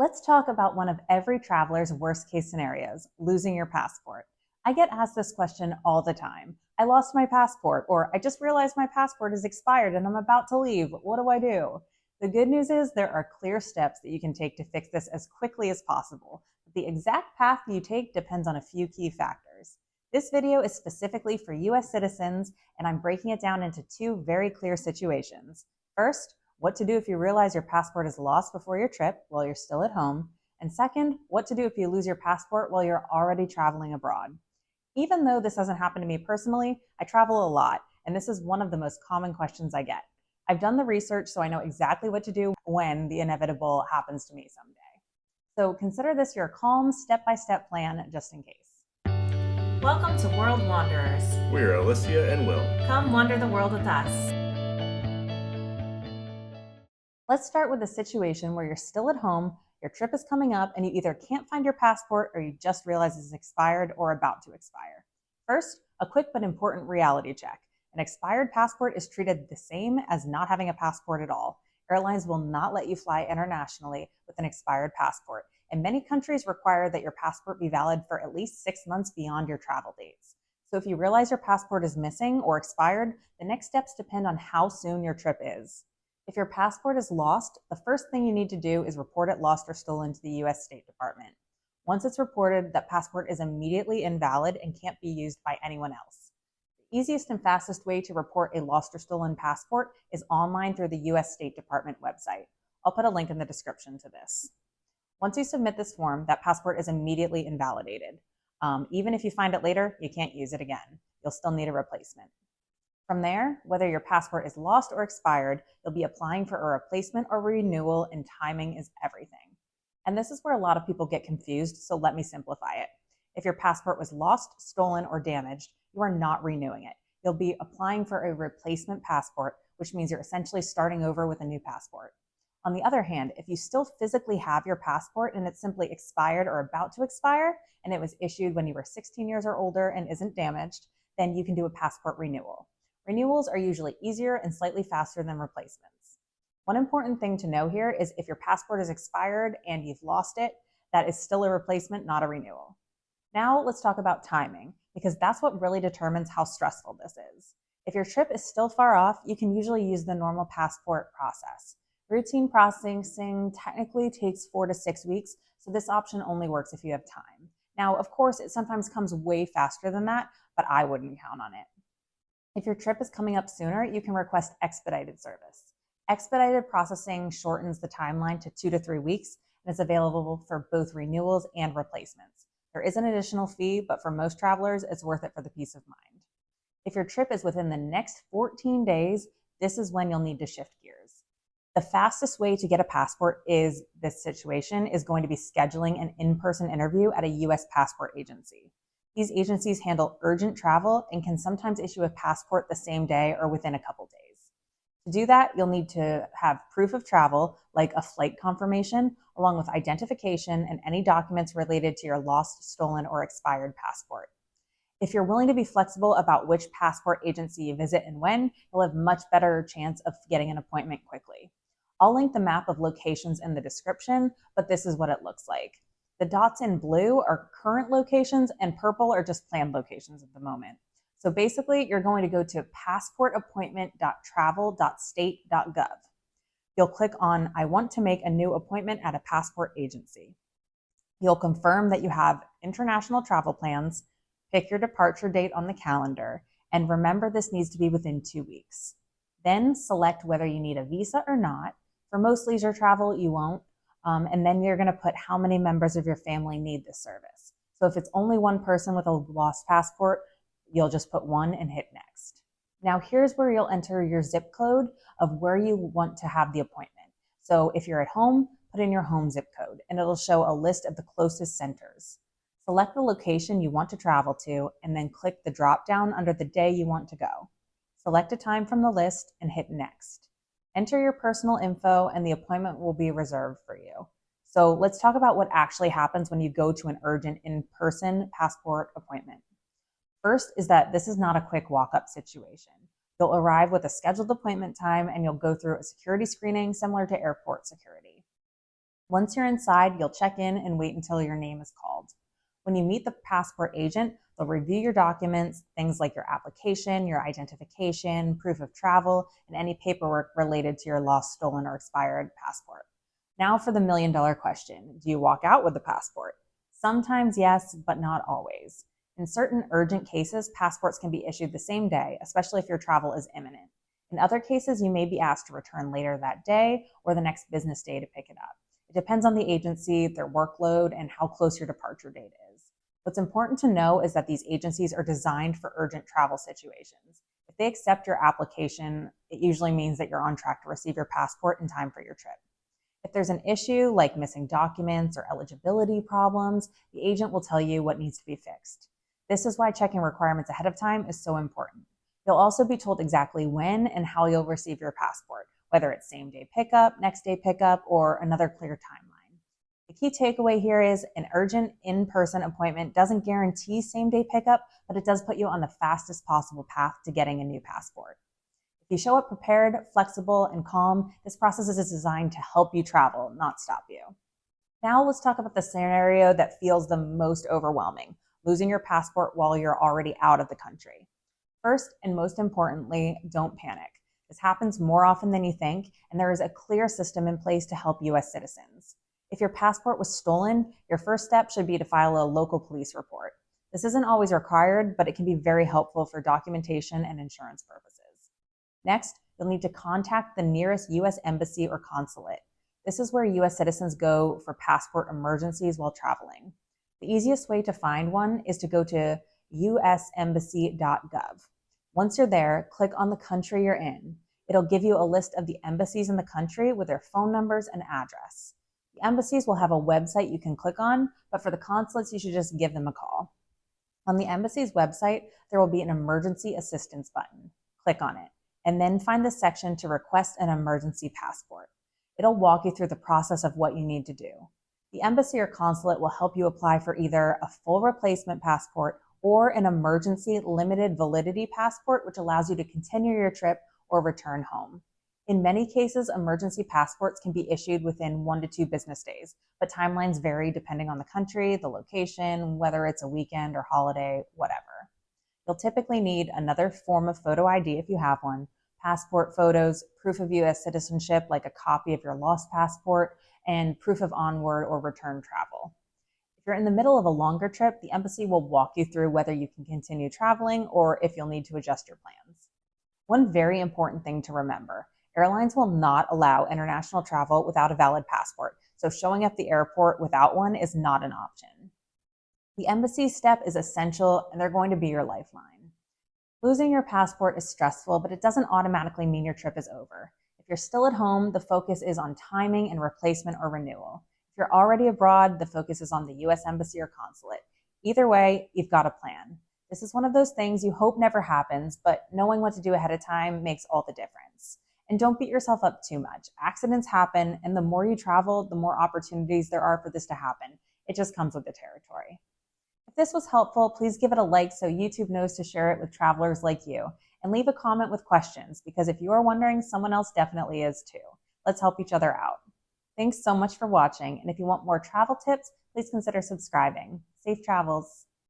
Let's talk about one of every traveler's worst case scenarios, losing your passport. I get asked this question all the time. I lost my passport, or I just realized my passport is expired and I'm about to leave. What do I do? The good news is there are clear steps that you can take to fix this as quickly as possible. But the exact path you take depends on a few key factors. This video is specifically for US citizens, and I'm breaking it down into two very clear situations. First, what to do if you realize your passport is lost before your trip while you're still at home. And second, what to do if you lose your passport while you're already traveling abroad. Even though this hasn't happened to me personally, I travel a lot, and this is one of the most common questions I get. I've done the research, so I know exactly what to do when the inevitable happens to me someday. So consider this your calm, step-by-step plan just in case. Welcome to World Wanderers. We're Alicia and Will. Come wander the world with us. Let's start with a situation where you're still at home, your trip is coming up, and you either can't find your passport or you just realize it's expired or about to expire. First, a quick but important reality check. An expired passport is treated the same as not having a passport at all. Airlines will not let you fly internationally with an expired passport, and many countries require that your passport be valid for at least 6 months beyond your travel dates. So if you realize your passport is missing or expired, the next steps depend on how soon your trip is. If your passport is lost, the first thing you need to do is report it lost or stolen to the US State Department. Once it's reported, that passport is immediately invalid and can't be used by anyone else. The easiest and fastest way to report a lost or stolen passport is online through the US State Department website. I'll put a link in the description to this. Once you submit this form, that passport is immediately invalidated. Even if you find it later, you can't use it again. You'll still need a replacement. From there, whether your passport is lost or expired, you'll be applying for a replacement or renewal, and timing is everything. And this is where a lot of people get confused, so let me simplify it. If your passport was lost, stolen, or damaged, you are not renewing it. You'll be applying for a replacement passport, which means you're essentially starting over with a new passport. On the other hand, if you still physically have your passport and it's simply expired or about to expire, and it was issued when you were 16 years or older and isn't damaged, then you can do a passport renewal. Renewals are usually easier and slightly faster than replacements. One important thing to know here is if your passport is expired and you've lost it, that is still a replacement, not a renewal. Now let's talk about timing, because that's what really determines how stressful this is. If your trip is still far off, you can usually use the normal passport process. Routine processing technically takes 4 to 6 weeks, so this option only works if you have time. Now, of course, it sometimes comes way faster than that, but I wouldn't count on it. If your trip is coming up sooner, you can request expedited service. Expedited processing shortens the timeline to 2 to 3 weeks and is available for both renewals and replacements. There is an additional fee, but for most travelers, it's worth it for the peace of mind. If your trip is within the next 14 days, this is when you'll need to shift gears. The fastest way to get a passport is this situation is going to be scheduling an in-person interview at a US passport agency. These agencies handle urgent travel and can sometimes issue a passport the same day or within a couple days. To do that, you'll need to have proof of travel, like a flight confirmation, along with identification and any documents related to your lost, stolen, or expired passport. If you're willing to be flexible about which passport agency you visit and when, you'll have much better chance of getting an appointment quickly. I'll link the map of locations in the description, but this is what it looks like. The dots in blue are current locations and purple are just planned locations at the moment. So basically, you're going to go to passportappointment.travel.state.gov. You'll click on I want to make a new appointment at a passport agency. You'll confirm that you have international travel plans, pick your departure date on the calendar, and remember this needs to be within 2 weeks. Then select whether you need a visa or not. For most leisure travel, you won't. And then you're going to put how many members of your family need this service. So if it's only one person with a lost passport, you'll just put 1 and hit next. Now here's where you'll enter your zip code of where you want to have the appointment. So if you're at home, put in your home zip code and it'll show a list of the closest centers. Select the location you want to travel to and then click the drop down under the day you want to go. Select a time from the list and hit next. Enter your personal info and the appointment will be reserved for you. So let's talk about what actually happens when you go to an urgent in-person passport appointment. First is that this is not a quick walk-up situation. You'll arrive with a scheduled appointment time and you'll go through a security screening similar to airport security. Once you're inside, you'll check in and wait until your name is called. When you meet the passport agent, they'll review your documents, things like your application, your identification, proof of travel, and any paperwork related to your lost, stolen, or expired passport. Now for the million-dollar question. Do you walk out with the passport? Sometimes yes, but not always. In certain urgent cases, passports can be issued the same day, especially if your travel is imminent. In other cases, you may be asked to return later that day or the next business day to pick it up. It depends on the agency, their workload, and how close your departure date is. What's important to know is that these agencies are designed for urgent travel situations. If they accept your application, it usually means that you're on track to receive your passport in time for your trip. If there's an issue like missing documents or eligibility problems, the agent will tell you what needs to be fixed. This is why checking requirements ahead of time is so important. You'll also be told exactly when and how you'll receive your passport, whether it's same-day pickup, next-day pickup, or another clear timeline. The key takeaway here is an urgent in-person appointment doesn't guarantee same-day pickup, but it does put you on the fastest possible path to getting a new passport. If you show up prepared, flexible, and calm, this process is designed to help you travel, not stop you. Now let's talk about the scenario that feels the most overwhelming, losing your passport while you're already out of the country. First, and most importantly, don't panic. This happens more often than you think, and there is a clear system in place to help U.S. citizens. If your passport was stolen, your first step should be to file a local police report. This isn't always required, but it can be very helpful for documentation and insurance purposes. Next, you'll need to contact the nearest U.S. embassy or consulate. This is where U.S. citizens go for passport emergencies while traveling. The easiest way to find one is to go to usembassy.gov. Once you're there, click on the country you're in. It'll give you a list of the embassies in the country with their phone numbers and address. The embassies will have a website you can click on, but for the consulates, you should just give them a call. On the embassy's website, there will be an emergency assistance button. Click on it, and then find the section to request an emergency passport. It'll walk you through the process of what you need to do. The embassy or consulate will help you apply for either a full replacement passport or an emergency limited validity passport, which allows you to continue your trip or return home. In many cases, emergency passports can be issued within 1 to 2 business days, but timelines vary depending on the country, the location, whether it's a weekend or holiday, whatever. You'll typically need another form of photo ID if you have one, passport photos, proof of U.S. citizenship like a copy of your lost passport, and proof of onward or return travel. If you're in the middle of a longer trip, the embassy will walk you through whether you can continue traveling or if you'll need to adjust your plans. One very important thing to remember, airlines will not allow international travel without a valid passport, so showing up at the airport without one is not an option. The embassy step is essential, and they're going to be your lifeline. Losing your passport is stressful, but it doesn't automatically mean your trip is over. If you're still at home, the focus is on timing and replacement or renewal. If you're already abroad, the focus is on the U.S. embassy or consulate. Either way, you've got a plan. This is one of those things you hope never happens, but knowing what to do ahead of time makes all the difference. And don't beat yourself up too much. Accidents happen, and the more you travel, the more opportunities there are for this to happen. It just comes with the territory. If this was helpful, please give it a like so YouTube knows to share it with travelers like you. And leave a comment with questions, because if you are wondering, someone else definitely is too. Let's help each other out. Thanks so much for watching, and if you want more travel tips, please consider subscribing. Safe travels.